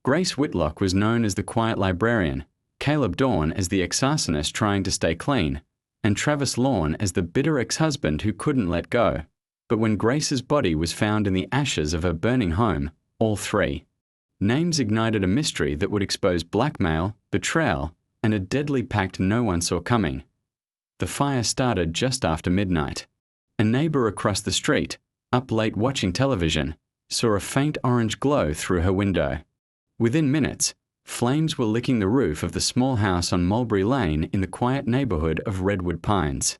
Grace Whitlock was known as the quiet librarian, Caleb Dawn as the ex-arsonist trying to stay clean, and Travis Lawn as the bitter ex-husband who couldn't let go. But when Grace's body was found in the ashes of her burning home, all three names ignited a mystery that would expose blackmail, betrayal, and a deadly pact no one saw coming. The fire started just after midnight. A neighbor across the street, up late watching television, saw a faint orange glow through her window. Within minutes, flames were licking the roof of the small house on Mulberry Lane in the quiet neighborhood of Redwood Pines.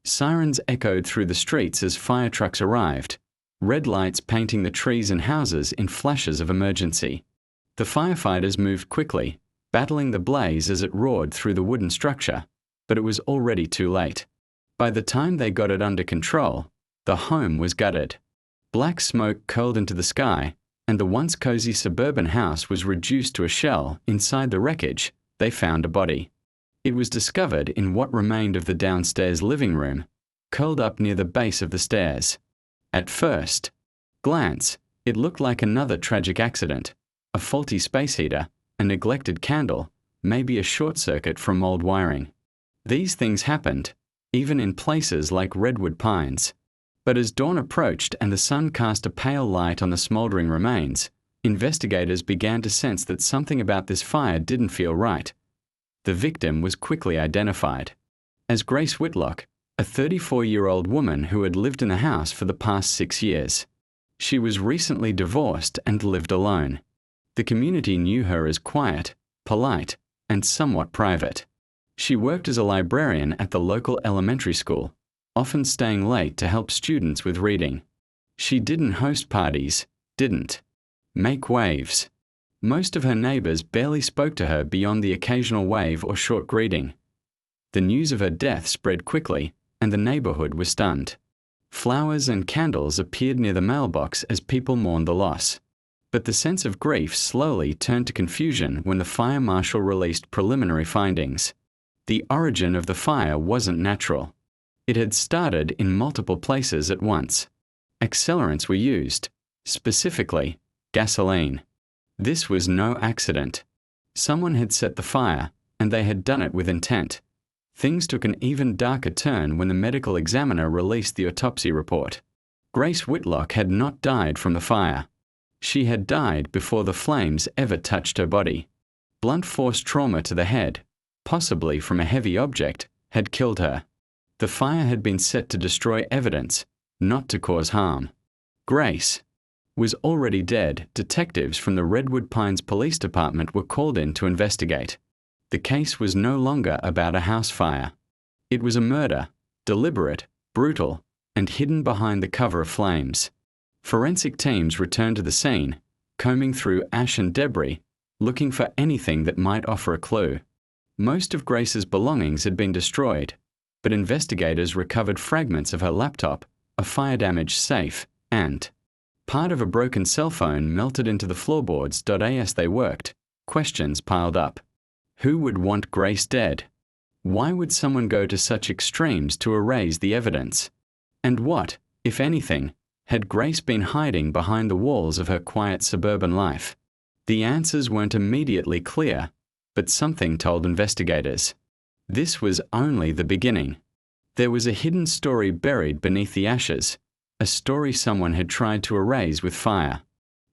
Sirens echoed through the streets as fire trucks arrived, red lights painting the trees and houses in flashes of emergency. The firefighters moved quickly, battling the blaze as it roared through the wooden structure, but it was already too late. By the time they got it under control, the home was gutted. Black smoke curled into the sky, and the once cozy suburban house was reduced to a shell. Inside the wreckage, they found a body. It was discovered in what remained of the downstairs living room, curled up near the base of the stairs. At first glance, it looked like another tragic accident, a faulty space heater, a neglected candle, maybe a short circuit from old wiring. These things happened, even in places like Redwood Pines. But as dawn approached and the sun cast a pale light on the smoldering remains, investigators began to sense that something about this fire didn't feel right. The victim was quickly identified as Grace Whitlock, a 34-year-old woman who had lived in the house for the past 6 years. She was recently divorced and lived alone. The community knew her as quiet, polite, and somewhat private. She worked as a librarian at the local elementary school, often staying late to help students with reading. She didn't host parties, didn't make waves. Most of her neighbors barely spoke to her beyond the occasional wave or short greeting. The news of her death spread quickly, and the neighborhood was stunned. Flowers and candles appeared near the mailbox as people mourned the loss. But the sense of grief slowly turned to confusion when the fire marshal released preliminary findings. The origin of the fire wasn't natural. It had started in multiple places at once. Accelerants were used, specifically gasoline. This was no accident. Someone had set the fire, and they had done it with intent. Things took an even darker turn when the medical examiner released the autopsy report. Grace Whitlock had not died from the fire. She had died before the flames ever touched her body. Blunt force trauma to the head, possibly from a heavy object, had killed her. The fire had been set to destroy evidence, not to cause harm. Grace was already dead. Detectives from the Redwood Pines Police Department were called in to investigate. The case was no longer about a house fire. It was a murder, deliberate, brutal, and hidden behind the cover of flames. Forensic teams returned to the scene, combing through ash and debris, looking for anything that might offer a clue. Most of Grace's belongings had been destroyed, but investigators recovered fragments of her laptop, a fire-damaged safe, and part of a broken cell phone melted into the floorboards. As they worked, questions piled up. Who would want Grace dead? Why would someone go to such extremes to erase the evidence? And what, if anything, had Grace been hiding behind the walls of her quiet suburban life? The answers weren't immediately clear, but something told investigators. This was only the beginning. There was a hidden story buried beneath the ashes, a story someone had tried to erase with fire.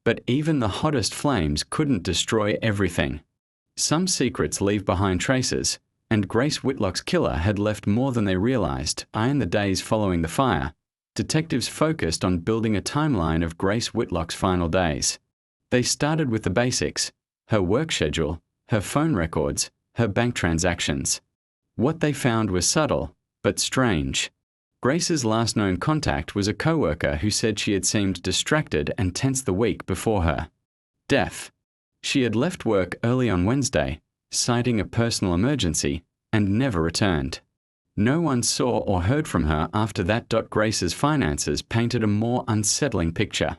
But even the hottest flames couldn't destroy everything. Some secrets leave behind traces, and Grace Whitlock's killer had left more than they realized. In the days following the fire, detectives focused on building a timeline of Grace Whitlock's final days. They started with the basics: her work schedule, her phone records, her bank transactions. What they found was subtle, but strange. Grace's last known contact was a coworker who said she had seemed distracted and tense the week before her death. She had left work early on Wednesday, citing a personal emergency, and never returned. No one saw or heard from her after that. Grace's finances painted a more unsettling picture.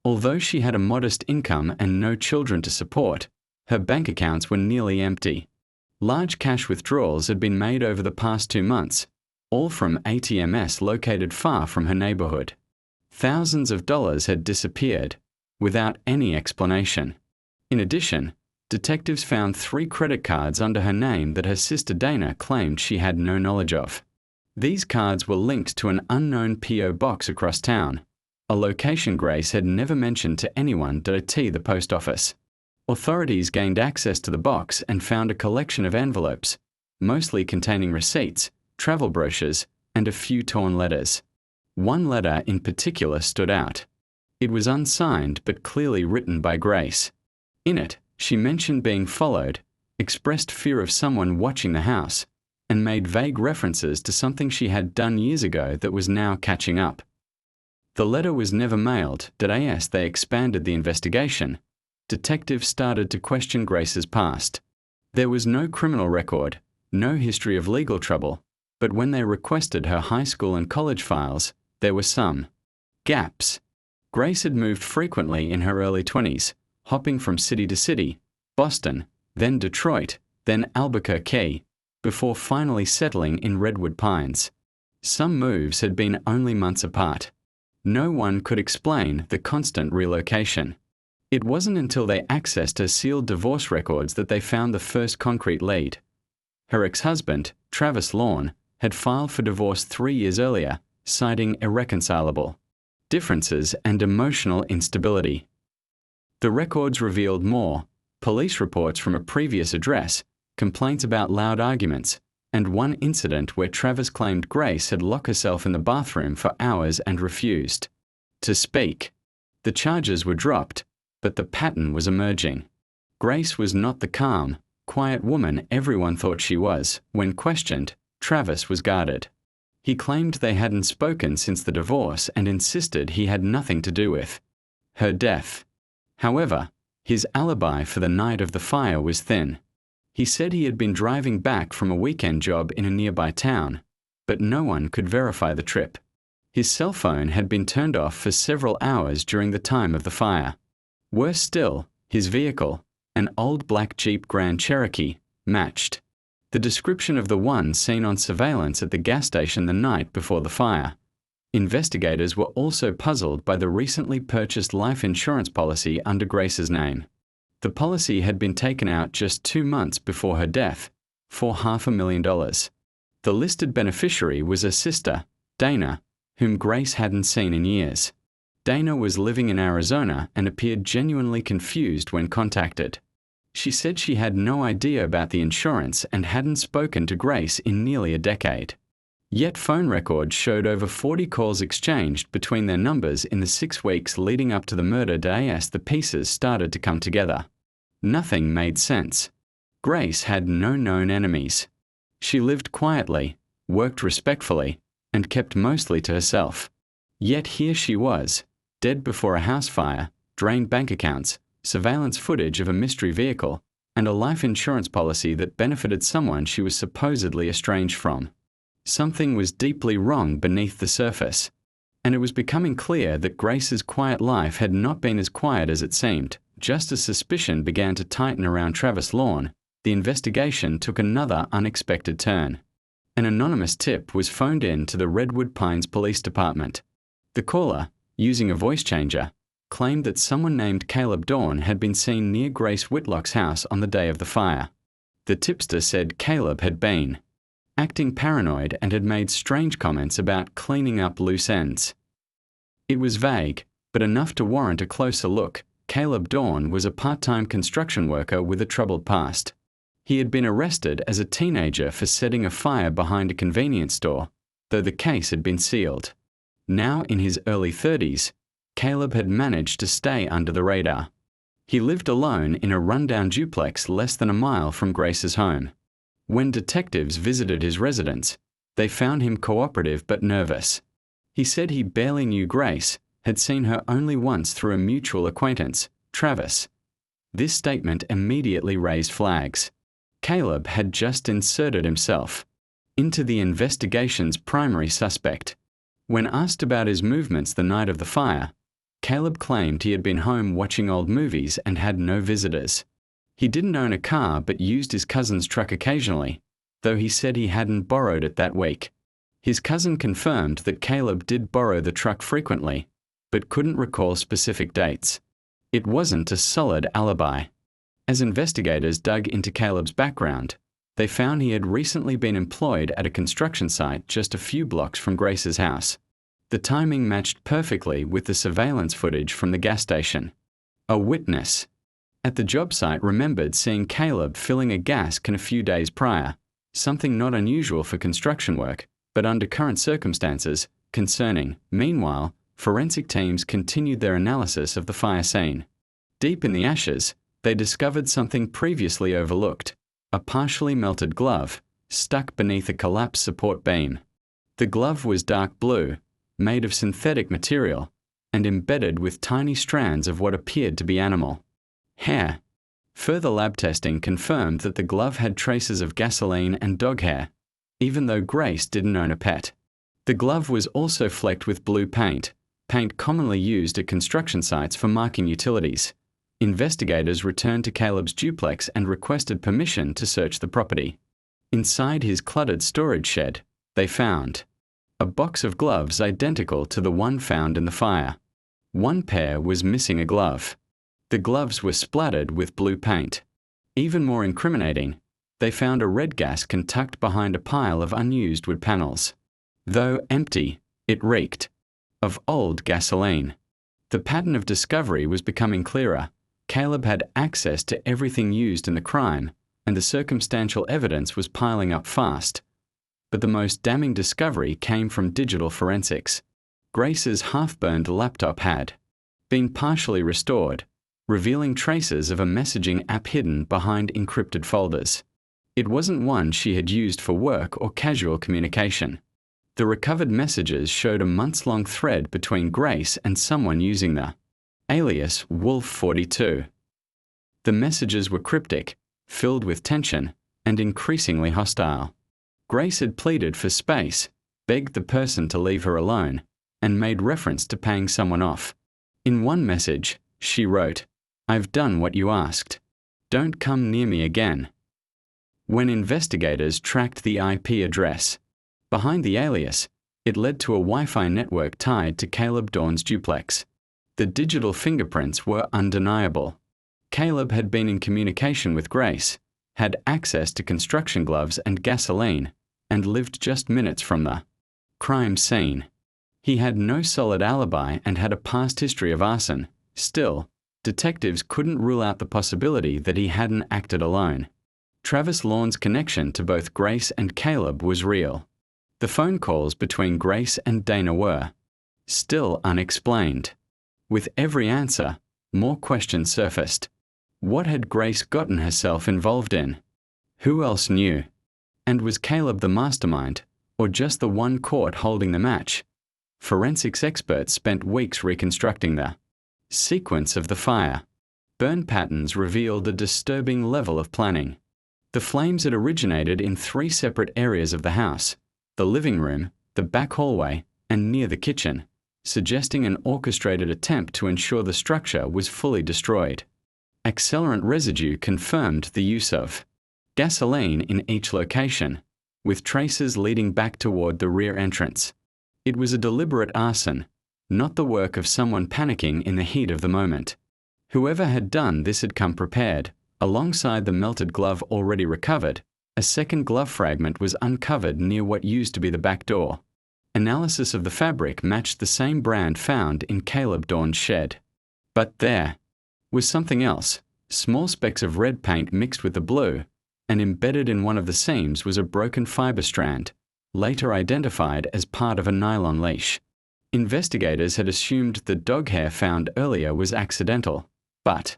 Although she had a modest income and no children to support, her bank accounts were nearly empty. Large cash withdrawals had been made over the past 2 months, all from ATMs located far from her neighborhood. Thousands of dollars had disappeared, without any explanation. In addition, detectives found 3 credit cards under her name that her sister Dana claimed she had no knowledge of. These cards were linked to an unknown P.O. box across town, a location Grace had never mentioned to anyone, the post office. Authorities gained access to the box and found a collection of envelopes, mostly containing receipts, travel brochures, and a few torn letters. One letter in particular stood out. It was unsigned but clearly written by Grace. In it, she mentioned being followed, expressed fear of someone watching the house, and made vague references to something she had done years ago that was now catching up. The letter was never mailed. As they expanded the investigation, detectives started to question Grace's past. There was no criminal record, no history of legal trouble, but when they requested her high school and college files, there were some gaps. Grace had moved frequently in her early 20s, hopping from city to city, Boston, then Detroit, then Albuquerque, before finally settling in Redwood Pines. Some moves had been only months apart. No one could explain the constant relocation. It wasn't until they accessed her sealed divorce records that they found the first concrete lead. Her ex-husband, Travis Lawn, had filed for divorce 3 years earlier, citing irreconcilable differences and emotional instability. The records revealed more: police reports from a previous address, complaints about loud arguments, and one incident where Travis claimed Grace had locked herself in the bathroom for hours and refused to speak. The charges were dropped, but the pattern was emerging. Grace was not the calm, quiet woman everyone thought she was. When questioned, Travis was guarded. He claimed they hadn't spoken since the divorce and insisted he had nothing to do with her death. However, his alibi for the night of the fire was thin. He said he had been driving back from a weekend job in a nearby town, but no one could verify the trip. His cell phone had been turned off for several hours during the time of the fire. Worse still, his vehicle, an old black Jeep Grand Cherokee, matched the description of the one seen on surveillance at the gas station the night before the fire. Investigators were also puzzled by the recently purchased life insurance policy under Grace's name. The policy had been taken out just 2 months before her death, for $500,000. The listed beneficiary was her sister, Dana, whom Grace hadn't seen in years. Dana was living in Arizona and appeared genuinely confused when contacted. She said she had no idea about the insurance and hadn't spoken to Grace in nearly a decade. Yet phone records showed over 40 calls exchanged between their numbers in the 6 weeks leading up to the murder. As the pieces started to come together, nothing made sense. Grace had no known enemies. She lived quietly, worked respectfully, and kept mostly to herself. Yet here she was, dead before a house fire, drained bank accounts, surveillance footage of a mystery vehicle, and a life insurance policy that benefited someone she was supposedly estranged from. Something was deeply wrong beneath the surface, and it was becoming clear that Grace's quiet life had not been as quiet as it seemed. Just as suspicion began to tighten around Travis Lawn, the investigation took another unexpected turn. An anonymous tip was phoned in to the Redwood Pines Police Department. The caller, using a voice changer, claimed that someone named Caleb Dawn had been seen near Grace Whitlock's house on the day of the fire. The tipster said Caleb had been acting paranoid and had made strange comments about cleaning up loose ends. It was vague, but enough to warrant a closer look. Caleb Dawn was a part-time construction worker with a troubled past. He had been arrested as a teenager for setting a fire behind a convenience store, though the case had been sealed. Now in his early 30s, Caleb had managed to stay under the radar. He lived alone in a rundown duplex less than a mile from Grace's home. When detectives visited his residence, they found him cooperative but nervous. He said he barely knew Grace, had seen her only once through a mutual acquaintance, Travis. This statement immediately raised flags. Caleb had just inserted himself into the investigation's primary suspect. When asked about his movements the night of the fire, Caleb claimed he had been home watching old movies and had no visitors. He didn't own a car but used his cousin's truck occasionally, though he said he hadn't borrowed it that week. His cousin confirmed that Caleb did borrow the truck frequently, but couldn't recall specific dates. It wasn't a solid alibi. As investigators dug into Caleb's background, they found he had recently been employed at a construction site just a few blocks from Grace's house. The timing matched perfectly with the surveillance footage from the gas station. A witness at the job site remembered seeing Caleb filling a gas can a few days prior, something not unusual for construction work, but under current circumstances, concerning. Meanwhile, forensic teams continued their analysis of the fire scene. Deep in the ashes, they discovered something previously overlooked: a partially melted glove, stuck beneath a collapsed support beam. The glove was dark blue, made of synthetic material, and embedded with tiny strands of what appeared to be animal hair. Further lab testing confirmed that the glove had traces of gasoline and dog hair, even though Grace didn't own a pet. The glove was also flecked with blue paint commonly used at construction sites for marking utilities. Investigators returned to Caleb's duplex and requested permission to search the property. Inside his cluttered storage shed, they found a box of gloves identical to the one found in the fire. One pair was missing a glove. The gloves were splattered with blue paint. Even more incriminating, they found a red gas can tucked behind a pile of unused wood panels. Though empty, it reeked of old gasoline. The pattern of discovery was becoming clearer. Caleb had access to everything used in the crime, and the circumstantial evidence was piling up fast. But the most damning discovery came from digital forensics. Grace's half-burned laptop had been partially restored, revealing traces of a messaging app hidden behind encrypted folders. It wasn't one she had used for work or casual communication. The recovered messages showed a months-long thread between Grace and someone using the alias Wolf42. The messages were cryptic, filled with tension, and increasingly hostile. Grace had pleaded for space, begged the person to leave her alone, and made reference to paying someone off. In one message, she wrote, "I've done what you asked. Don't come near me again." When investigators tracked the IP address behind the alias, it led to a Wi-Fi network tied to Caleb Dawn's duplex. The digital fingerprints were undeniable. Caleb had been in communication with Grace, had access to construction gloves and gasoline, and lived just minutes from the crime scene. He had no solid alibi and had a past history of arson. Still, detectives couldn't rule out the possibility that he hadn't acted alone. Travis Lawn's connection to both Grace and Caleb was real. The phone calls between Grace and Dana were still unexplained. With every answer, more questions surfaced. What had Grace gotten herself involved in? Who else knew? And was Caleb the mastermind, or just the one caught holding the match? Forensics experts spent weeks reconstructing the sequence of the fire. Burn patterns revealed a disturbing level of planning. The flames had originated in 3 separate areas of the house: the living room, the back hallway, and near the kitchen, suggesting an orchestrated attempt to ensure the structure was fully destroyed. Accelerant residue confirmed the use of gasoline in each location, with traces leading back toward the rear entrance. It was a deliberate arson, not the work of someone panicking in the heat of the moment. Whoever had done this had come prepared. Alongside the melted glove already recovered, a second glove fragment was uncovered near what used to be the back door. Analysis of the fabric matched the same brand found in Caleb Dawn's shed. But there was something else: small specks of red paint mixed with the blue, and embedded in one of the seams was a broken fiber strand, later identified as part of a nylon leash. Investigators had assumed the dog hair found earlier was accidental, but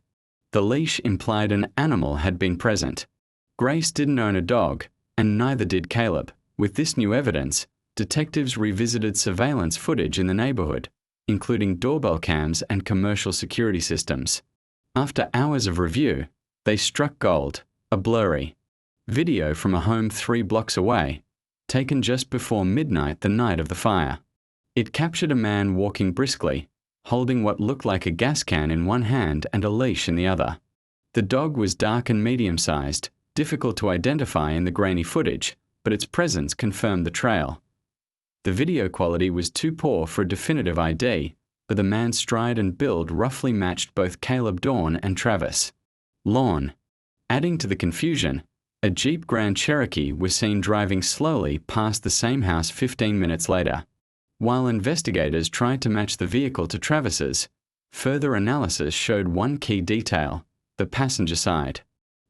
the leash implied an animal had been present. Grace didn't own a dog, and neither did Caleb. With this new evidence, detectives revisited surveillance footage in the neighborhood, including doorbell cams and commercial security systems. After hours of review, they struck gold: a blurry video from a home 3 blocks away, taken just before midnight the night of the fire. It captured a man walking briskly, holding what looked like a gas can in one hand and a leash in the other. The dog was dark and medium-sized, difficult to identify in the grainy footage, but its presence confirmed the trail. The video quality was too poor for a definitive ID, but the man's stride and build roughly matched both Caleb Dawn and Travis. Lawn. Adding to the confusion, a Jeep Grand Cherokee was seen driving slowly past the same house 15 minutes later. While investigators tried to match the vehicle to Travis's, further analysis showed one key detail: the passenger side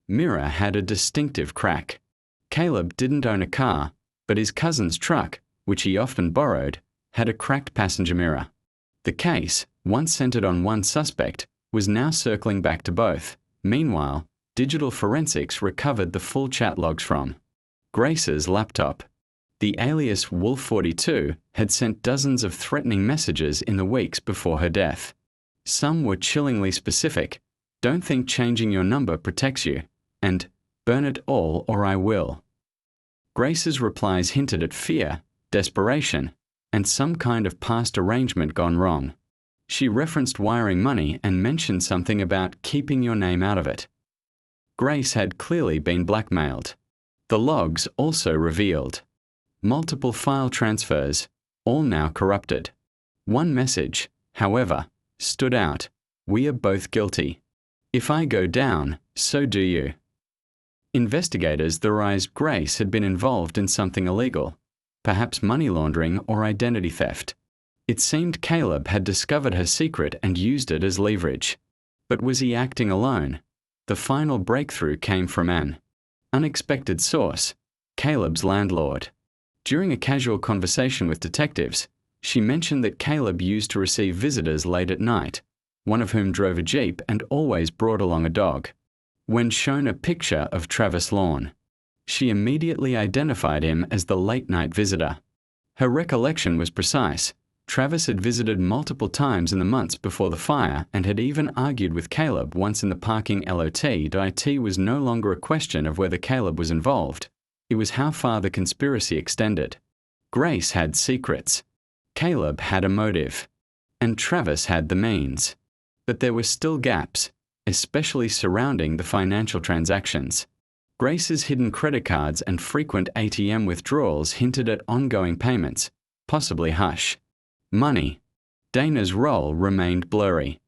mirror had a distinctive crack. Caleb didn't own a car, but his cousin's truck, which he often borrowed, had a cracked passenger mirror. The case, once centered on one suspect, was now circling back to both. Meanwhile, digital forensics recovered the full chat logs from Grace's laptop. The alias Wolf42 had sent dozens of threatening messages in the weeks before her death. Some were chillingly specific: "Don't think changing your number protects you," and "Burn it all or I will." Grace's replies hinted at fear, desperation, and some kind of past arrangement gone wrong. She referenced wiring money and mentioned something about keeping your name out of it. Grace had clearly been blackmailed. The logs also revealed multiple file transfers, all now corrupted. One message, however, stood out: "We are both guilty. If I go down, so do you." Investigators theorized Grace had been involved in something illegal, perhaps money laundering or identity theft. It seemed Caleb had discovered her secret and used it as leverage. But was he acting alone? The final breakthrough came from an unexpected source: Caleb's landlord. During a casual conversation with detectives, she mentioned that Caleb used to receive visitors late at night, one of whom drove a Jeep and always brought along a dog. When shown a picture of Travis Lawn, she immediately identified him as the late-night visitor. Her recollection was precise. Travis had visited multiple times in the months before the fire and had even argued with Caleb once in the parking lot. It was no longer a question of whether Caleb was involved. It was how far the conspiracy extended. Grace had secrets. Caleb had a motive. And Travis had the means. But there were still gaps, especially surrounding the financial transactions. Grace's hidden credit cards and frequent ATM withdrawals hinted at ongoing payments, possibly hush money. Dana's role remained blurry.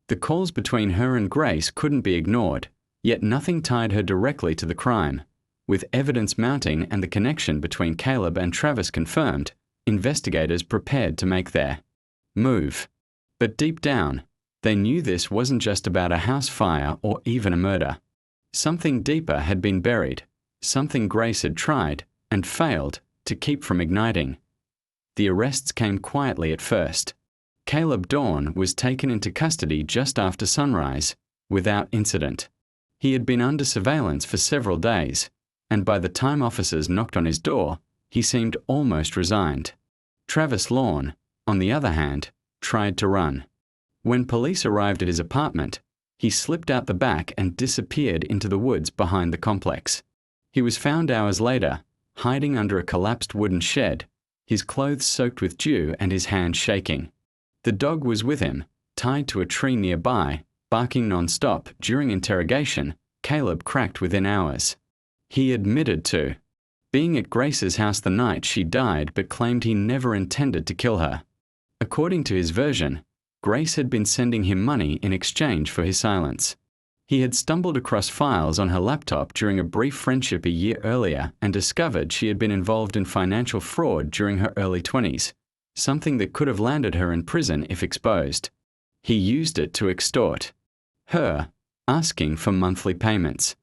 The calls between her and Grace couldn't be ignored, yet nothing tied her directly to the crime. With evidence mounting and the connection between Caleb and Travis confirmed, investigators prepared to make their move. But deep down, they knew this wasn't just about a house fire or even a murder. Something deeper had been buried, something Grace had tried, and failed, to keep from igniting. The arrests came quietly at first. Caleb Dawn was taken into custody just after sunrise, without incident. He had been under surveillance for several days, and by the time officers knocked on his door, he seemed almost resigned. Travis Lawn, on the other hand, tried to run. When police arrived at his apartment, he slipped out the back and disappeared into the woods behind the complex. He was found hours later, hiding under a collapsed wooden shed, his clothes soaked with dew and his hands shaking. The dog was with him, tied to a tree nearby, barking non-stop. During interrogation, Caleb cracked within hours. He admitted to being at Grace's house the night she died, but claimed he never intended to kill her. According to his version, Grace had been sending him money in exchange for his silence. He had stumbled across files on her laptop during a brief friendship a year earlier and discovered she had been involved in financial fraud during her early 20s, something that could have landed her in prison if exposed. He used it to extort her, asking for monthly payments.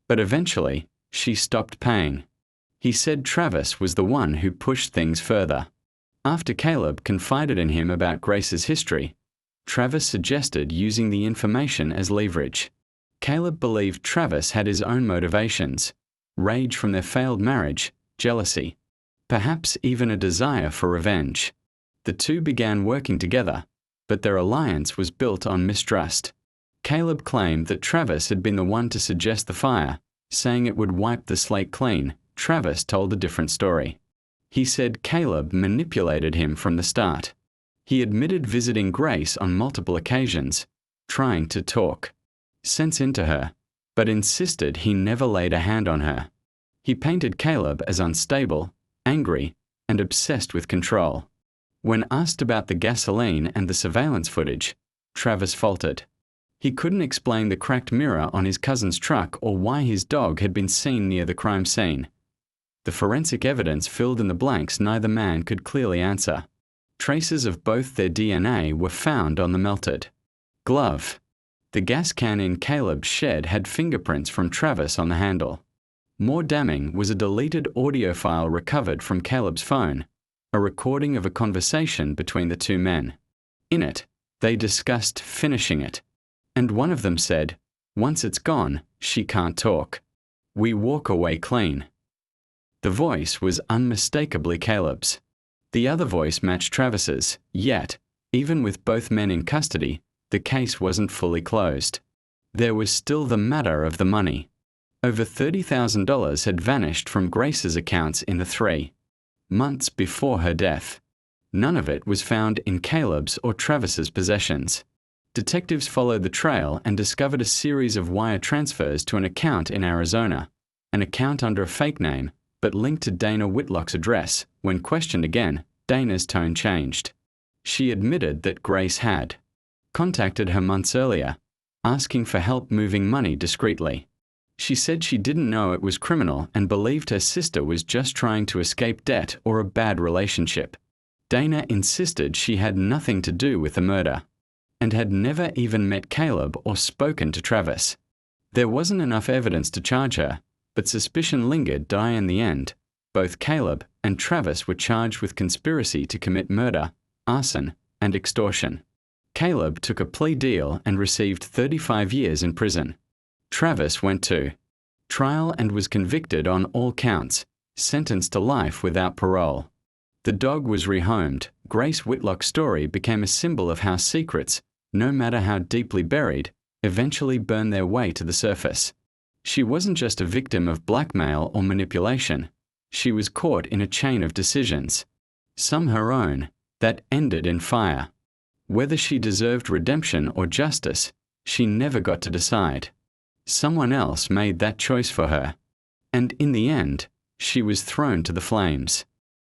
But eventually, she stopped paying. He said Travis was the one who pushed things further. After Caleb confided in him about Grace's history, Travis suggested using the information as leverage. Caleb believed Travis had his own motivations: rage from their failed marriage, jealousy, perhaps even a desire for revenge. The two began working together, but their alliance was built on mistrust. Caleb claimed that Travis had been the one to suggest the fire, saying it would wipe the slate clean. Travis told a different story. He said Caleb manipulated him from the start. He admitted visiting Grace on multiple occasions, trying to talk sense into her, but insisted he never laid a hand on her. He painted Caleb as unstable, angry, and obsessed with control. When asked about the gasoline and the surveillance footage, Travis faltered. He couldn't explain the cracked mirror on his cousin's truck or why his dog had been seen near the crime scene. The forensic evidence filled in the blanks neither man could clearly answer. Traces of both their DNA were found on the melted glove. The gas can in Caleb's shed had fingerprints from Travis on the handle. More damning was a deleted audio file recovered from Caleb's phone, a recording of a conversation between the two men. In it, they discussed finishing it, and one of them said, "Once it's gone, she can't talk. We walk away clean." The voice was unmistakably Caleb's. The other voice matched Travis's, yet, even with both men in custody, the case wasn't fully closed. There was still the matter of the money. Over $30,000 had vanished from Grace's accounts in the 3 months before her death. None of it was found in Caleb's or Travis's possessions. Detectives followed the trail and discovered a series of wire transfers to an account in Arizona, an account under a fake name, but linked to Dana Whitlock's address. When questioned again, Dana's tone changed. She admitted that Grace had contacted her months earlier, asking for help moving money discreetly. She said she didn't know it was criminal and believed her sister was just trying to escape debt or a bad relationship. Dana insisted she had nothing to do with the murder, and had never even met Caleb or spoken to Travis. There wasn't enough evidence to charge her, but suspicion lingered in the end. Both Caleb and Travis were charged with conspiracy to commit murder, arson, and extortion. Caleb took a plea deal and received 35 years in prison. Travis went to trial and was convicted on all counts, sentenced to life without parole. The dog was rehomed. Grace Whitlock's story became a symbol of how secrets, no matter how deeply buried, eventually burn their way to the surface. She wasn't just a victim of blackmail or manipulation. She was caught in a chain of decisions, some her own, that ended in fire. Whether she deserved redemption or justice, she never got to decide. Someone else made that choice for her, and in the end, she was thrown to the flames.